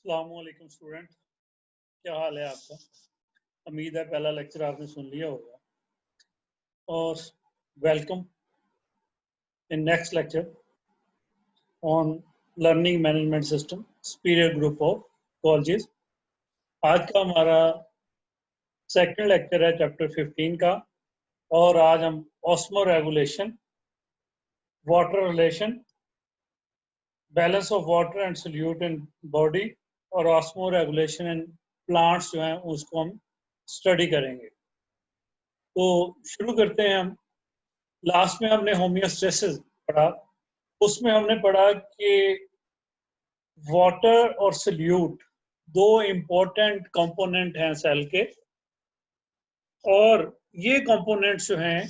अस्सलामुअलैकुम स्टूडेंट, क्या हाल है आपका। उम्मीद है पहला लेक्चर आपने सुन लिया होगा और welcome in next lecture on learning management system superior group of colleges. आज का हमारा सेकंड लेक्चर है चैप्टर 15 का और आज हम osmo regulation, water relation, balance of water and solute in body और ऑस्मो रेगुलेशन इन प्लांट्स जो हैं उसको हम स्टडी करेंगे। तो शुरू करते हैं हम। लास्ट में हमने होमियोस्टेसिस पढ़ा, उसमें हमने पढ़ा कि वाटर और सल्यूट दो इंपॉर्टेंट कंपोनेंट हैं सेल के, और ये कंपोनेंट्स जो हैं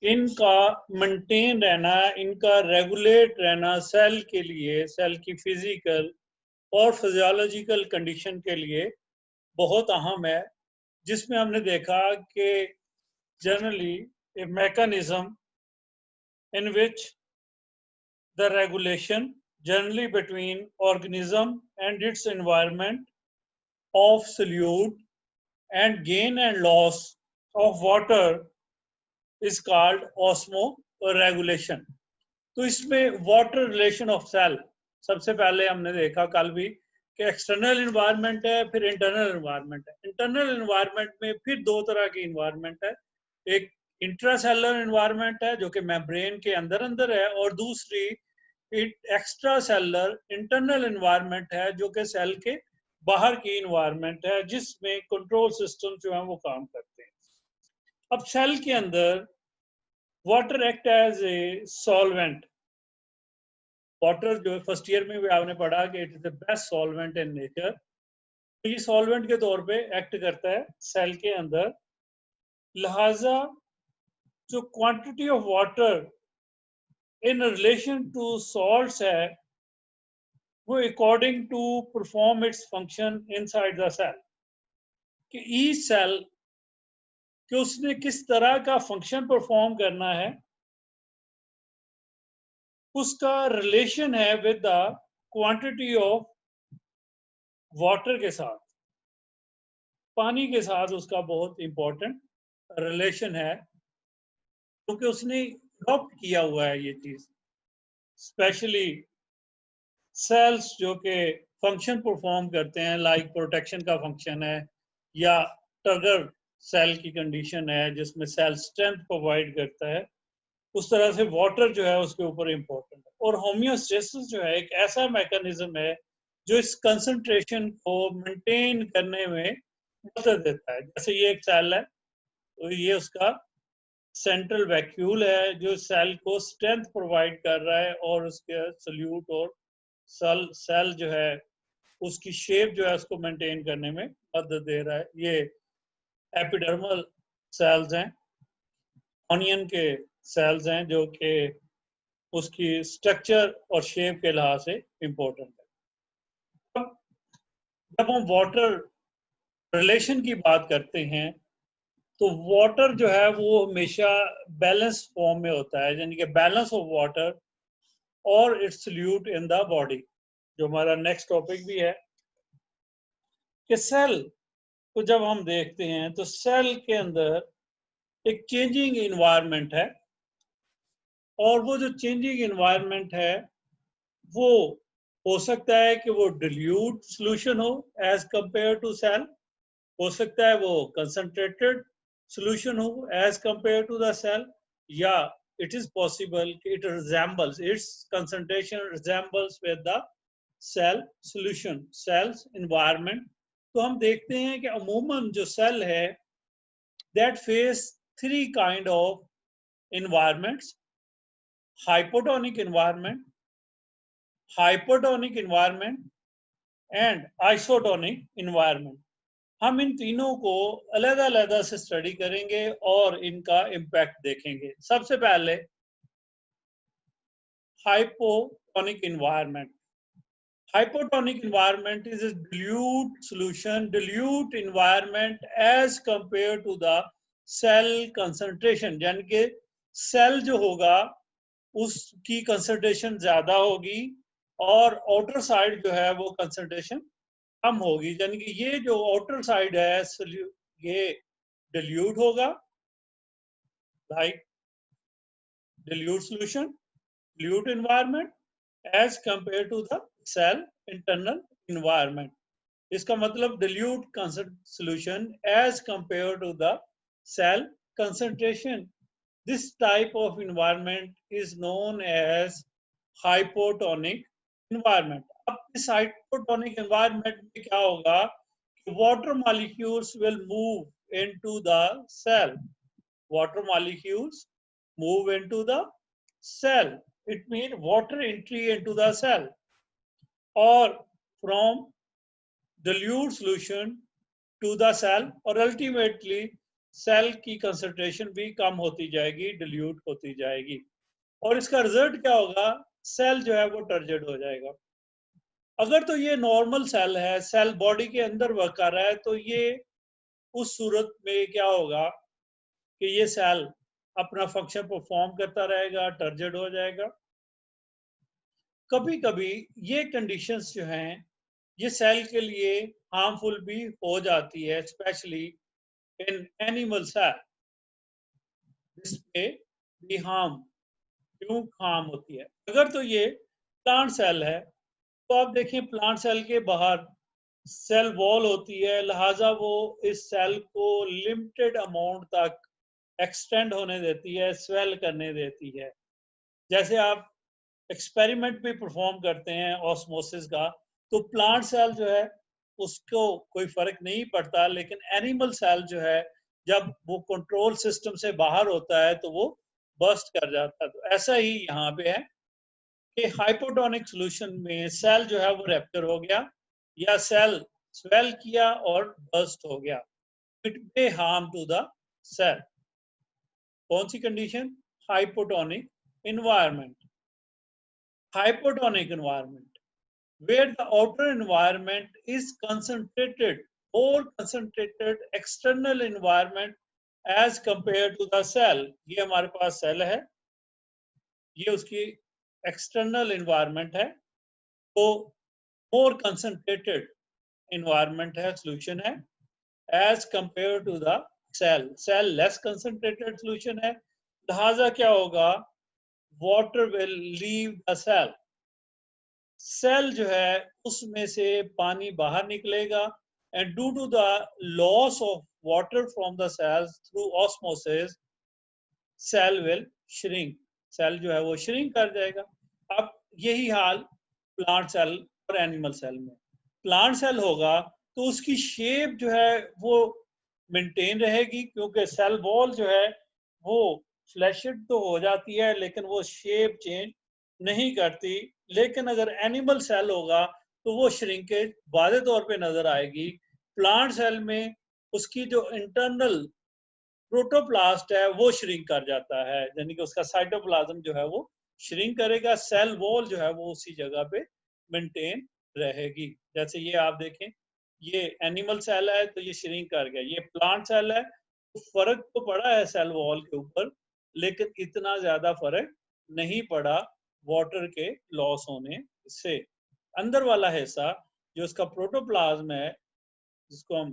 इनका मेंटेन रहना, इनका रेगुलेट रहना सेल के लिए, सेल की फिजिकल और फिजियोलॉजिकल कंडीशन के लिए बहुत अहम है। जिसमें हमने देखा कि generally a mechanism in which the regulation generally between organism and its environment of solute and gain and loss of water is called osmoregulation। तो इसमें वाटर रिलेशन ऑफ सेल सबसे पहले हमने देखा कल भी कि एक्सटर्नल इन्वायरमेंट है, फिर इंटरनल इन्वायरमेंट है। इंटरनल इन्वायरमेंट में फिर दो तरह की इन्वायरमेंट है, एक इंट्रासेलुलर इन्वायरमेंट है जो कि मेम्ब्रेन के अंदर अंदर है, और दूसरी एक्स्ट्रा सेलुलर इंटरनल इन्वायरमेंट है जो कि सेल के बाहर की इन्वायरमेंट है, जिसमें कंट्रोल सिस्टम जो है वो काम करते हैं। अब सेल के अंदर water act as a solvent. Water जो है फर्स्ट ईयर में भी आपने पढ़ा कि it is the best solvent in nature. तो ये सॉल्वेंट के तौर पे एक्ट करता है सेल के अंदर। लिहाजा जो quantity of water in relation to salts है वो according to perform its function inside the cell, कि ईच सेल कि उसने किस तरह का फंक्शन परफॉर्म करना है, उसका रिलेशन है with the quantity of water के साथ, पानी के साथ उसका बहुत इंपॉर्टेंट रिलेशन है, क्योंकि उसने अडॉप्ट किया हुआ है ये चीज। स्पेशली सेल्स जो कि फंक्शन परफॉर्म करते हैं, लाइक प्रोटेक्शन का फंक्शन है, या टगर सेल की कंडीशन है जिसमें सेल स्ट्रेंथ प्रोवाइड करता है, उस तरह से वाटर जो है उसके ऊपर इम्पोर्टेंट है। और होमियोस्टेसिस जो है एक ऐसा मैकेनिज्म है जो इस कंसंट्रेशन को मेंटेन करने में मदद देता है। जैसे ये एक सेल है, तो ये उसका सेंट्रल वैक्यूल है जो सेल को स्ट्रेंथ प्रोवाइड कर रहा है, और उसके सल्यूट और सेल जो है उसकी शेप जो है उसको मेंटेन करने में मदद दे रहा है। ये एपिडर्मल सेल्स हैं, ऑनियन के सेल्स हैं जो कि उसकी स्ट्रक्चर और शेप के लिहाज से इम्पोर्टेंट है। जब हम वाटर रिलेशन की बात करते हैं तो वाटर जो है वो हमेशा बैलेंस फॉर्म में होता है, यानी कि बैलेंस ऑफ वाटर और it's salute in the body, जो हमारा नेक्स्ट टॉपिक भी है। कि सेल को जब हम देखते हैं तो सेल के अंदर एक चेंजिंग इन्वायरमेंट है, और वो जो चेंजिंग इन्वायरमेंट है वो हो सकता है कि वो डिल्यूट सॉल्यूशन हो एज कंपेयर टू सेल, हो सकता है वो कंसंट्रेटेड सॉल्यूशन हो as compare to the cell, या it is possible it resembles, its concentration resembles with the cell solution, cells environment। तो हम देखते हैं कि अमूमन जो सेल है that face three kind of environments: hypotonic environment, hypertonic environment and isotonic environment। हम इन तीनों को अलग अलग से स्टडी करेंगे और इनका इम्पैक्ट देखेंगे। सबसे पहले hypotonic environment। Hypotonic environment is a dilute solution, dilute environment as compared to the cell concentration, यानी कि सेल जो होगा उसकी कंसंट्रेशन ज्यादा होगी और आउटर साइड जो है वो कंसंट्रेशन कम होगी, यानी कि ये जो आउटर साइड है ये डिल्यूट होगा, like dilute solution, dilute environment as compared to the cell internal environment. इसका मतलब dilute solution as compared to the cell concentration. This type of environment is known as hypotonic environment. अब इस hypotonic environment में क्या होगा कि water molecules will move into the cell. Water molecules move into the cell. It means water entry into the cell, or from dilute solution to the cell, और ultimately cell की concentration भी कम होती जाएगी, dilute होती जाएगी, और इसका result क्या होगा, सेल जो है वो टर्जेड हो जाएगा। अगर तो ये नॉर्मल सेल है, सेल बॉडी के अंदर वर्क कर रहा है, तो ये उस सूरत में क्या होगा कि ये सेल अपना फंक्शन परफॉर्म करता रहेगा, टर्जेड हो जाएगा। कभी कभी ये कंडीशंस जो हैं ये सेल के लिए हार्मफुल भी हो जाती है, स्पेशली इन एनिमल सेल, जिसपे भी हार्म होती है। अगर तो ये प्लांट सेल है, तो आप देखिए प्लांट सेल के बाहर सेल वॉल होती है, लिहाजा वो इस सेल को लिमिटेड अमाउंट तक एक्सटेंड होने देती है, स्वेल करने देती है। जैसे आप एक्सपेरिमेंट भी परफॉर्म करते हैं ऑस्मोसिस का, तो प्लांट सेल जो है उसको कोई फर्क नहीं पड़ता, लेकिन एनिमल सेल जो है जब वो कंट्रोल सिस्टम से बाहर होता है तो वो बर्स्ट कर जाता है। तो ऐसा ही यहाँ पे है कि हाइपोटोनिक सॉल्यूशन में सेल जो है वो रैप्चर हो गया या सेल स्वेल किया और बर्स्ट हो गया, it may harm to the cell. कौन सी condition? Hypotonic environment. Hypotonic environment, where the outer environment is concentrated or concentrated external environment as compared to the cell. ये हमारे पास सेल है, ये उसकी एक्सटर्नल environment है, तो more concentrated environment है, solution है, as compared to the cell. Cell less concentrated solution है, लिहाजा क्या होगा, water will leave the cell. Cell जो है उसमें से पानी बाहर निकलेगा, and due to the loss of water from the cells through osmosis, cell will shrink, cell जो है वो श्रिंक कर जाएगा। अब यही हाल प्लांट सेल और एनिमल सेल में। प्लांट सेल होगा तो उसकी शेप जो है वो मेंटेन रहेगी, क्योंकि सेल वॉल जो है वो फ्लैशेड तो हो जाती है लेकिन वो शेप चेंज नहीं करती। लेकिन अगर एनिमल सेल होगा तो वो श्रिंकेज वाज़े तौर पे नजर आएगी। प्लांट सेल में उसकी जो इंटरनल प्रोटोप्लास्ट है वो श्रिंक कर जाता है, यानी कि उसका साइटोप्लाज्म जो है वो श्रिंक करेगा, सेल वॉल जो है वो उसी जगह पे मेंटेन रहेगी। जैसे ये आप देखें, ये एनिमल सेल है तो ये श्रिंक कर गया, ये प्लांट सेल है तो फर्क तो पड़ा है सेल वॉल के ऊपर, लेकिन इतना ज्यादा फर्क नहीं पड़ा वाटर के लॉस होने से। अंदर वाला हिस्सा जो उसका प्रोटोप्लाज्म है, जिसको हम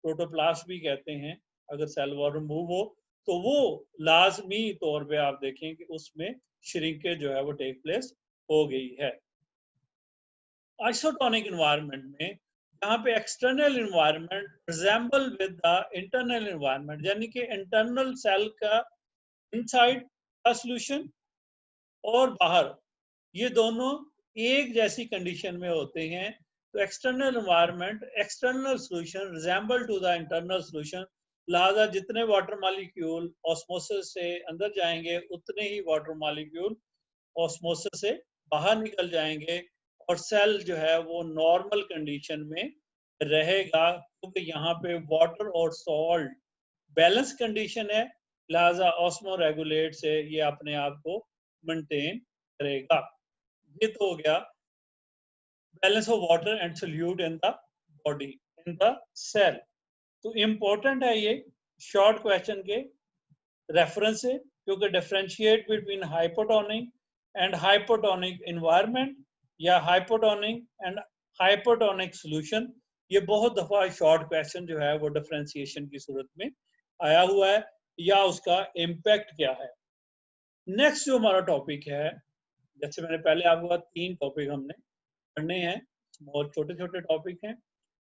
प्रोटोप्लास्ट भी कहते हैं, अगर सेल वॉल रिमूव हो तो वो लाजमी तौर पे आप देखें कि उसमें श्रिंकेज जो है वो टेक प्लेस हो गई है। आइसोटोनिक एनवायरनमेंट में यहाँ पे external environment resemble with the internal environment, यानी कि इंटरनल सेल का इनसाइड का सॉल्यूशन और बाहर, ये दोनों एक जैसी कंडीशन में होते हैं। तो external environment, external solution resemble to the internal solution, लिहाजा जितने वाटर मॉलिक्यूल ऑस्मोसिस से अंदर जाएंगे उतने ही वाटर मॉलिक्यूल ऑस्मोसिस से बाहर निकल जाएंगे, और सेल जो है वो नॉर्मल कंडीशन में रहेगा, क्योंकि यहाँ पे वाटर और सॉल्ट बैलेंस कंडीशन है, लिहाजा ऑस्मो रेगुलेट से ये अपने आप को मेंटेन करेगा। ये तो हो गया balance of water and solute in the body, in the cell. तो इम्पोर्टेंट है ये शॉर्ट क्वेश्चन के रेफरेंस से, क्योंकि differentiate between hypotonic and hypotonic environment, या हाइपोटोनिक एंड हाइपोटोनिक सॉल्यूशन। ये बहुत दफा शॉर्ट क्वेश्चन जो है वो डिफरेंशिएशन की सूरत में आया हुआ है, या उसका इम्पैक्ट क्या है। नेक्स्ट जो हमारा टॉपिक है, जैसे मैंने पहले आपको कहा 3 टॉपिक हमने पढ़ने हैं, बहुत छोटे छोटे टॉपिक हैं।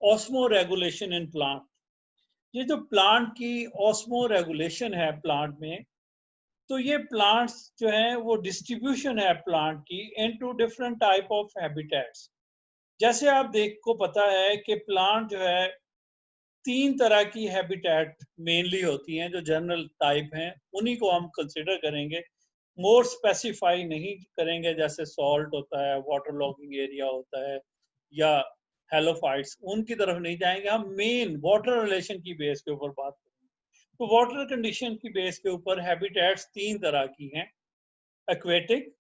ऑस्मो रेगुलेशन इन प्लांट, ये जो प्लांट की ऑस्मो रेगुलेशन है प्लांट में, तो ये प्लांट्स जो हैं वो डिस्ट्रीब्यूशन है प्लांट की into different type of habitats. जैसे आप देख को पता है कि प्लांट जो है 3 तरह की हैबिटेट मेनली होती हैं, जो जनरल टाइप हैं उन्हीं को हम कंसिडर करेंगे, मोर स्पेसिफाई नहीं करेंगे। जैसे सॉल्ट होता है, वाटर लॉगिंग एरिया होता है, या हेलोफाइट्स, उनकी तरफ नहीं जाएंगे। हम मेन वाटर रिलेशन की बेस के ऊपर बात करेंगे। तो वाटर कंडीशन की बेस के ऊपर हैबिटेट्स 3 तरह की हैं, एक्वेटिक,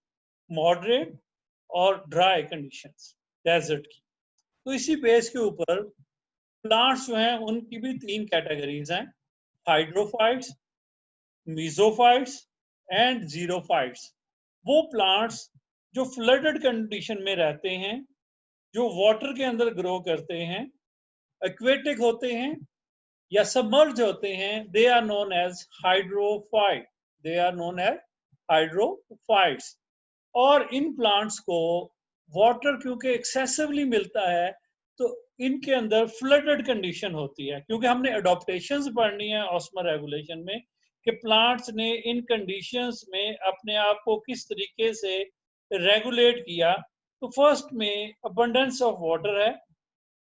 मॉडरेट और ड्राई कंडीशंस, डेजर्ट की। तो इसी बेस के ऊपर प्लांट्स जो हैं उनकी भी 3 कैटेगरीज हैं, हाइड्रोफाइट्स, मीजोफाइट्स एंड जीरोफाइट्स। वो प्लांट्स जो फ्लडेड कंडीशन में रहते हैं, जो वाटर के अंदर ग्रो करते हैं, एक्वेटिक होते हैं या सबमर्ज होते हैं, they are known as hydrophyte, they are known as hydrophytes. और इन प्लांट्स को वाटर क्योंकि एक्सेसिवली मिलता है, तो इनके अंदर फ्लडेड कंडीशन होती है। क्योंकि हमने अडॉप्टेशंस पढ़नी है ऑस्मो रेगुलेशन में, कि प्लांट्स ने इन कंडीशंस में अपने आप को किस तरीके से रेगुलेट किया। तो फर्स्ट में अबंडेंस ऑफ वाटर है,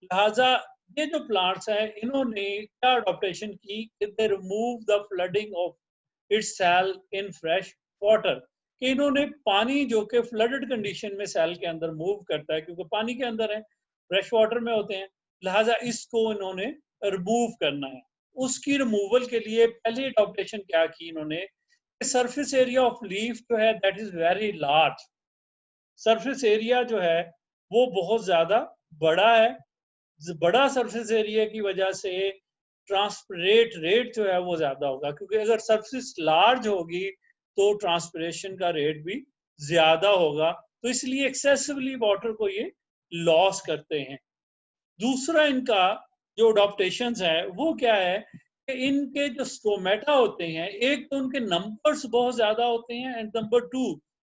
लिहाजा ये जो प्लांट्स हैं इन्होंने क्या अडॉप्टेशन की कि they remove the flooding of its cell in fresh water, कि इन्होंने पानी जो कि फ्लडेड कंडीशन में सेल के अंदर मूव करता है, क्योंकि पानी के अंदर है, फ्रेश वाटर में होते हैं, लिहाजा इसको इन्होंने रिमूव करना है। उसकी रिमूवल के लिए पहली अडॉप्टेशन क्या की इन्होंने, सरफेस एरिया ऑफ लीफ जो है that is very large. Surface area जो है वो बहुत ज्यादा बड़ा है। बड़ा सरफेस एरिया की वजह से ट्रांसपरेट रेट जो है वो ज्यादा होगा, क्योंकि अगर सरफेस लार्ज होगी तो ट्रांसपरेशन का रेट भी ज्यादा होगा। तो इसलिए एक्सेसिवली वाटर को ये लॉस करते हैं। दूसरा इनका जो अडॉप्टेशन है वो क्या है कि इनके जो स्टोमेटा होते हैं, एक तो उनके नंबर्स बहुत ज्यादा होते हैं, and number 2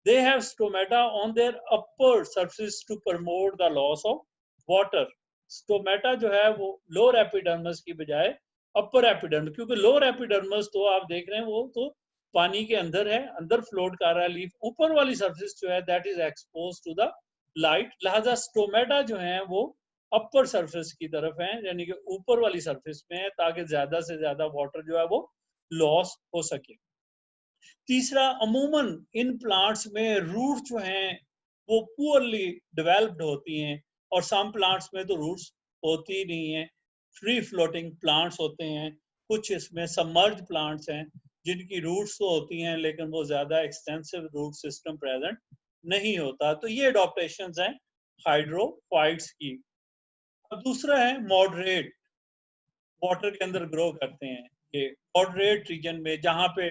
they have stomata on their upper surface to promote the loss of water. Stomata जो है वो लोअर एपिडर्मिस की बजाय अपर एपिडर्मिस, क्योंकि लोअर एपिडर्मिस तो आप देख रहे हैं वो तो पानी के अंदर है, अंदर फ्लोट कर रहा है लीफ, ऊपर वाली सरफेस जो है that is expose to the light. लिहाजा स्टोमेटा जो है वो अपर सरफेस की तरफ है, यानी कि ऊपर वाली सरफेस में है, ताकि ज्यादा से ज्यादा वाटर जो है वो लॉस हो सके। तीसरा, अमूमन इन प्लांट्स में रूट जो हैं वो पुअरली डेवलप्ड होती हैं, और सम प्लांट्स में तो रूट्स होती ही नहीं है, फ्री फ्लोटिंग प्लांट्स होते हैं। कुछ इसमें सबमर्ज प्लांट्स हैं जिनकी रूट्स तो होती हैं लेकिन वो ज्यादा एक्सटेंसिव रूट सिस्टम प्रेजेंट नहीं होता। तो ये अडॉप्टेशंस हैं हाइड्रोफाइट्स की। अब दूसरा है मॉडरेट, वाटर के अंदर ग्रो करते हैं। ये मॉडरेट रीजन में जहाँ पे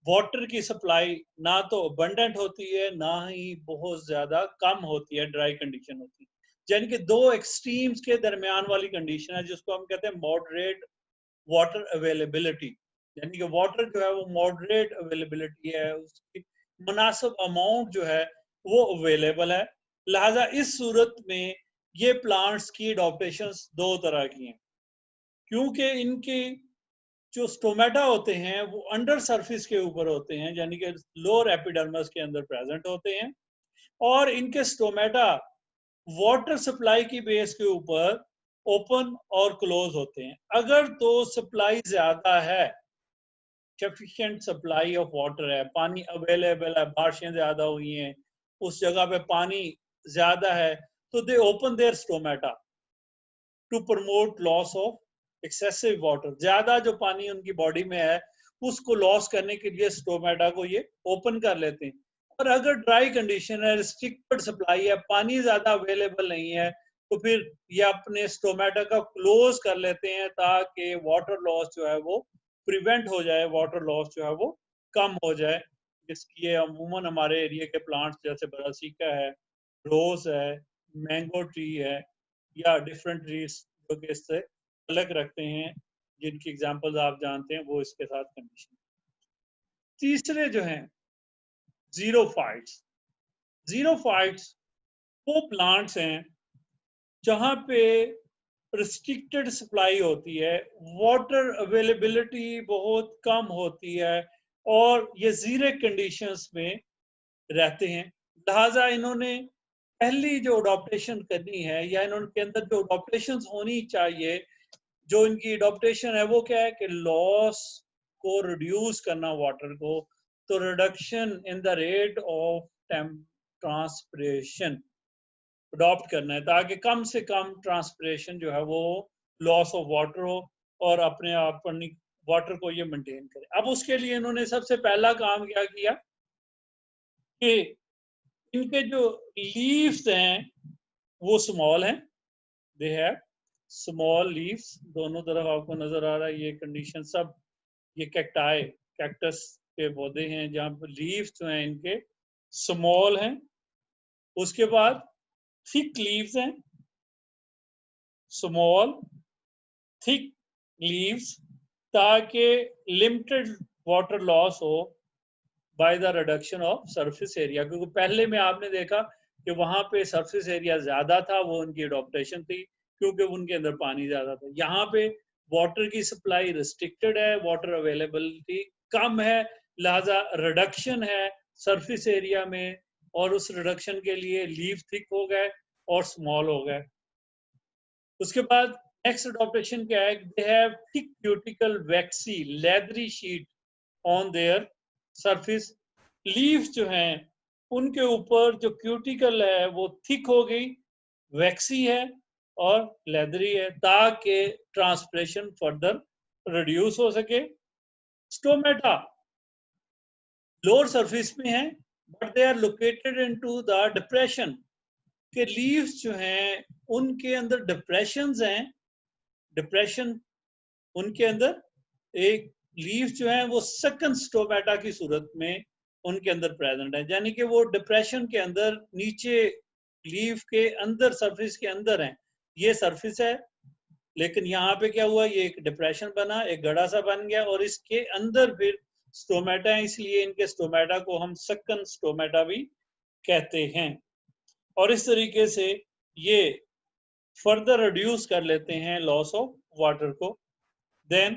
वाटर की सप्लाई ना तो अबंडेंट होती है, ना ही बहुत ज्यादा कम होती है, ड्राई कंडीशन होती है। यानी कि दो एक्सट्रीम्स के दरमियान वाली कंडीशन है जिसको हम कहते हैं मॉडरेट वाटर अवेलेबिलिटी। यानी कि वाटर जो है वो मॉडरेट अवेलेबिलिटी है, उसकी मुनासिब अमाउंट जो है वो अवेलेबल है। लिहाजा इस सूरत में ये प्लांट्स की अडॉप्टेशंस 2 तरह की हैं, क्योंकि इनके जो स्टोमेटा होते हैं वो अंडर सरफेस के ऊपर होते हैं, यानी कि लोअर एपिडर्मिस के अंदर प्रेजेंट होते हैं, और इनके स्टोमेटा वाटर सप्लाई की बेस के ऊपर ओपन और क्लोज होते हैं। अगर तो सप्लाई ज्यादा है, सफिशिएंट सप्लाई ऑफ वाटर है, पानी अवेलेबल है, बारिशें ज्यादा हुई हैं, उस जगह पे पानी ज्यादा है, तो they open their stomata to promote loss of excessive water. ज्यादा जो पानी उनकी बॉडी में है उसको लॉस करने के लिए स्टोमेटा को ये ओपन कर लेते हैं। और अगर ड्राई कंडीशन है, रिस्ट्रिक्टेड सप्लाई है, पानी ज्यादा अवेलेबल नहीं है, तो फिर ये अपने स्टोमेटा का क्लोज कर लेते हैं ताकि वाटर लॉस जो है वो प्रिवेंट हो जाए, वाटर लॉस जो है वो कम हो जाए। इसकी अमूमन हमारे एरिया के प्लांट्स जैसे बरासिका है, रोज है, मैंगो ट्री है, या डिफरेंट ट्रीज जो कि इससे अलग रखते हैं, जिनकी एग्जांपल्स आप जानते हैं, वो इसके साथ कंडीशन। तीसरे जो हैं जीरोफाइट्स। जीरोफाइट्स वो प्लांट्स हैं जहाँ पे रिस्ट्रिक्टेड सप्लाई होती है, वाटर अवेलेबिलिटी बहुत कम होती है, और ये जीरो कंडीशंस में रहते हैं। लिहाजा इन्होंने पहली जो अडॉप्टेशन करनी है, या इनके अंदर जो अडॉप्टेशन होनी चाहिए, जो इनकी अडॉप्टेशन है वो क्या है कि लॉस को रिड्यूस करना वाटर को, तो reduction in the rate of transpiration adopt करना है, ताकि कम से कम ट्रांसपिरेशन जो है वो लॉस ऑफ वाटर हो, और अपने आप वाटर को ये मेंटेन करे। अब उसके लिए इन्होंने सबसे पहला काम क्या किया कि इनके जो लीव्स हैं वो स्मॉल हैं, दे हैव स्मॉल लीव्स, दोनों तरफ आपको नजर आ रहा है ये कंडीशन सब। ये कैक्टाई, कैक्टस के पौधे हैं जहाँ पर लीव्स जो हैं इनके स्मॉल हैं। उसके बाद थिक लीव्स हैं, स्मॉल थिक लीव्स, ताकि लिमिटेड वाटर लॉस हो by the reduction of surface area. क्योंकि पहले में आपने देखा कि वहां पे सरफेस एरिया ज्यादा था, वो उनकी अडॉप्टेशन थी क्योंकि उनके अंदर पानी ज्यादा था। यहाँ पे वाटर की सप्लाई रिस्ट्रिक्टेड है, वाटर अवेलेबिलिटी कम है, लिहाजा रिडक्शन है सरफेस एरिया में, और उस रिडक्शन के लिए लीव थिक हो गए और स्मॉल हो गए। उसके बाद नेक्स्ट अडॉप्टेशन क्या है, they have thick cuticle vaccine leathery sheet on their surface. Leaves जो हैं उनके ऊपर जो क्यूटिकल है वो थिक हो गई, वैक्सी है और लेदरी है, ताकि ट्रांसपिरेशन फर्दर रिड्यूस हो सके। स्टोमेटा लोअर सरफेस में है, but they are located into the depression, के लीव्स जो हैं उनके अंदर डिप्रेशंस हैं, डिप्रेशन उनके अंदर एक लीव्स जो हैं वो सेकंड स्टोमेटा की सूरत में उनके अंदर प्रेजेंट है, यानी कि वो डिप्रेशन के अंदर नीचे लीव के अंदर सरफेस के अंदर है। ये सरफेस है, लेकिन यहाँ पे क्या हुआ, ये एक डिप्रेशन बना, एक गड़ा सा बन गया, और इसके अंदर फिर स्टोमेटा है, इसलिए इनके स्टोमेटा को हम सेकंड स्टोमेटा भी कहते हैं। और इस तरीके से ये फर्दर रिड्यूस कर लेते हैं लॉस ऑफ वाटर को। देन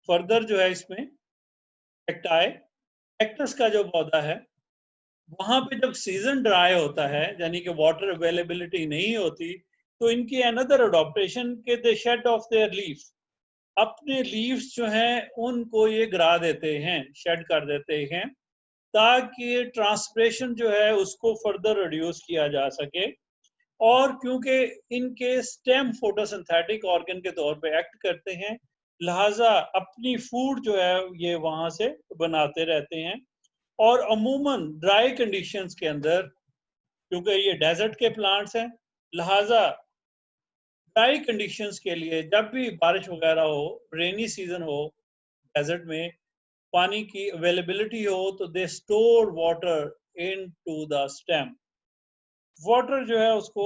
फर्दर जो है इसमें कैक्टाई, कैक्टस का जो पौधा है, वहां पे जब सीजन ड्राई होता है, यानी कि वाटर अवेलेबिलिटी नहीं होती, तो इनकी अनदर अडॉप्टेशन के दे शेड ऑफ देयर लीव्स, अपने लीव्स जो हैं उनको ये गिरा देते हैं, शेड कर देते हैं, ताकि ट्रांसपिरेशन जो है उसको फर्दर रिड्यूस किया जा सके। और क्योंकि इनके स्टेम फोटोसिंथेटिक ऑर्गन के तौर पे एक्ट करते हैं, लिहाजा अपनी फूड जो है ये वहां से बनाते रहते हैं। और अमूमन ड्राई कंडीशंस के अंदर, क्योंकि ये डेजर्ट के प्लांट्स हैं, लिहाजा ड्राई कंडीशंस के लिए जब भी बारिश वगैरह हो, रेनी सीजन हो, डेजर्ट में पानी की अवेलेबिलिटी हो, तो they store water into the stem, water जो है उसको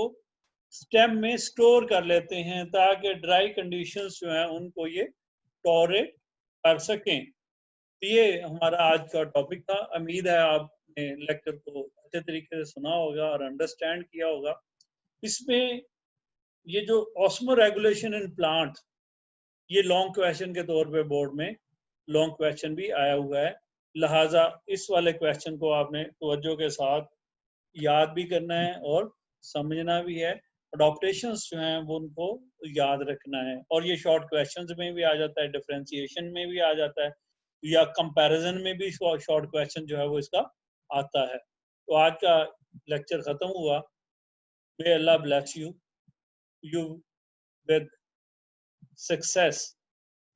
स्टेम में स्टोर कर लेते हैं, ताकि ड्राई कंडीशंस जो हैं उनको ये टॉलरेट कर सकें। तो ये हमारा आज का टॉपिक था। उम्मीद है आपने लेक्चर को अच्छे तरीके से सुना होगा और अंडरस्टैंड किया होगा। इसमें ये जो ऑस्मो रेगुलेशन इन प्लांट, ये लॉन्ग क्वेश्चन के तौर पे बोर्ड में लॉन्ग क्वेश्चन भी आया हुआ है, लिहाजा इस वाले क्वेश्चन को आपने तवज्जो के साथ याद भी करना है और समझना भी है। अडॉप्टेशंस जो हैं वो उनको याद रखना है, और ये शॉर्ट क्वेश्चंस में भी आ जाता है, डिफरेंशिएशन में भी आ जाता है, या कंपैरिजन में भी शॉर्ट क्वेश्चन जो है वो इसका आता है। तो आज का लेक्चर खत्म हुआ। मे अल्लाह ब्लेस यू विद सक्सेस।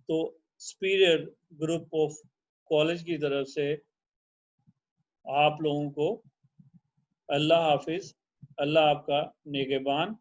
तो सुपीरियर ग्रुप ऑफ कॉलेज की तरफ से आप लोगों को अल्लाह हाफिज, अल्लाह आपका निगहबान।